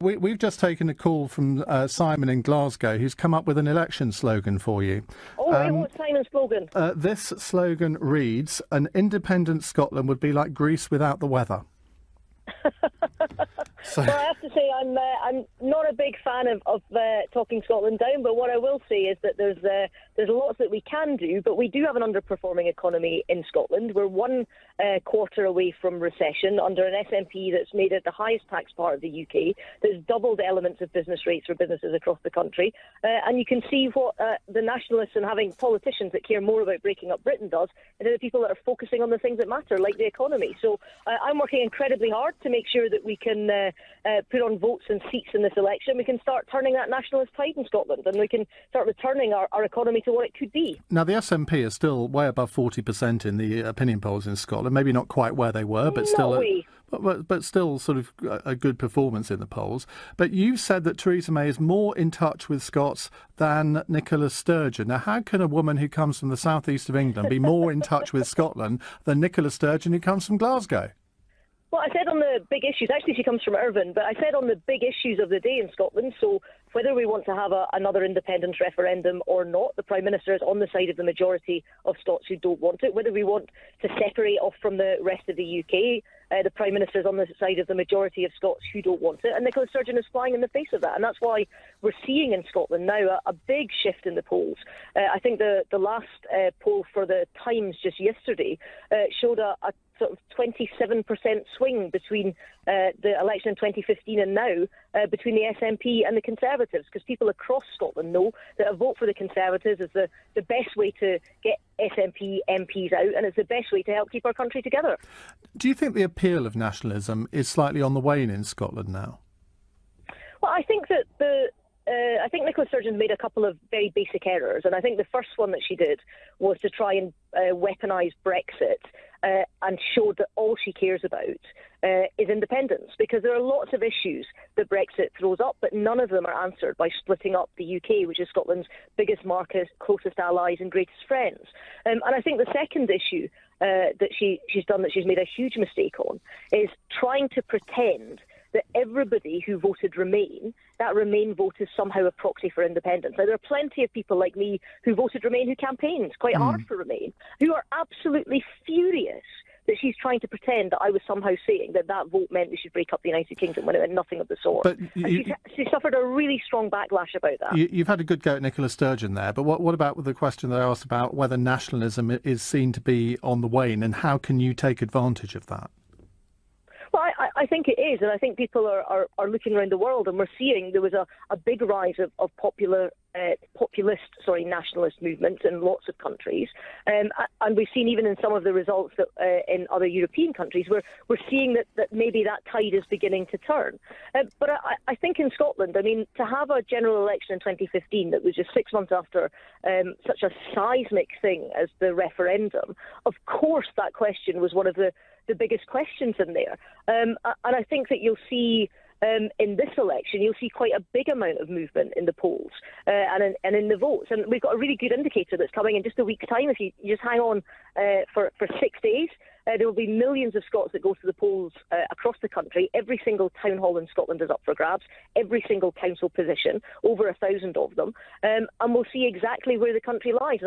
We've just taken a call from Simon in Glasgow, who's come up with an election slogan for you. Oh, what's Simon's slogan? This slogan reads, "An independent Scotland would be like Greece without the weather." Well, I have to say I'm not a big fan of talking Scotland down, but what I will say is that there's lots that we can do, but we do have an underperforming economy in Scotland. We're one quarter away from recession under an SNP that's made it the highest tax part of the UK, that's doubled elements of business rates for businesses across the country, and you can see what the nationalists and having politicians that care more about breaking up Britain does, and the people that are focusing on the things that matter, like the economy. So I'm working incredibly hard to make sure that we can put on votes and seats in this election. We can start turning that nationalist tide in Scotland, and we can start returning our economy to what it could be. Now, the SNP is still way above 40% in the opinion polls in Scotland. Maybe not quite where they were, but still sort of a good performance in the polls. But you've said that Theresa May is more in touch with Scots than Nicola Stugeon. Now, how can a woman who comes from the southeast of England be more in touch with Scotland than Nicola Stugeon, who comes from Glasgow? Well, I said on the big issues, actually she comes from Irvine, but I said on the big issues of the day in Scotland, so whether we want to have another independence referendum or not, the Prime Minister is on the side of the majority of Scots who don't want it. Whether we want to separate off from the rest of the UK, the Prime Minister is on the side of the majority of Scots who don't want it, and Nicola Sturgeon is flying in the face of that, and that's why we're seeing in Scotland now a big shift in the polls. I think the last poll for the Times just yesterday showed a sort of 27% swing between the election in 2015 and now between the SNP and the Conservatives, because people across Scotland know that a vote for the Conservatives is the best way to get SNP MPs out, and it's the best way to help keep our country together. Do you think the appeal of nationalism is slightly on the wane in Scotland now? Well, I think that I think Nicola Sturgeon made a couple of very basic errors, and I think the first one that she did was to try and weaponise Brexit and showed that all she cares about is independence, because there are lots of issues that Brexit throws up, but none of them are answered by splitting up the UK, which is Scotland's biggest market, closest allies and greatest friends. And I think the second issue that she's done, that she's made a huge mistake on, is trying to pretend that everybody who voted Remain, that Remain vote is somehow a proxy for independence. Now, there are plenty of people like me who voted Remain, who campaigned quite hard for Remain, who are absolutely furious that she's trying to pretend that I was somehow saying that vote meant we should break up the United Kingdom, when it meant nothing of the sort. But she suffered a really strong backlash about that. You've had a good go at Nicola Sturgeon there, but what about the question that I asked about whether nationalism is seen to be on the wane, and how can you take advantage of that? Well, I think it is, and I think people are looking around the world, and we're seeing there was a big rise of nationalist movements in lots of countries, and we've seen even in some of the results that in other European countries, we're seeing that maybe that tide is beginning to turn. But I think in Scotland, I mean, to have a general election in 2015 that was just 6 months after such a seismic thing as the referendum, of course that question was one of the biggest questions in there. And I think that you'll see in this election, you'll see quite a big amount of movement in the polls and in the votes. And we've got a really good indicator that's coming in just a week's time. If you just hang on for 6 days, there will be millions of Scots that go to the polls across the country. Every single town hall in Scotland is up for grabs, every single council position, over 1,000 of them. And we'll see exactly where the country lies.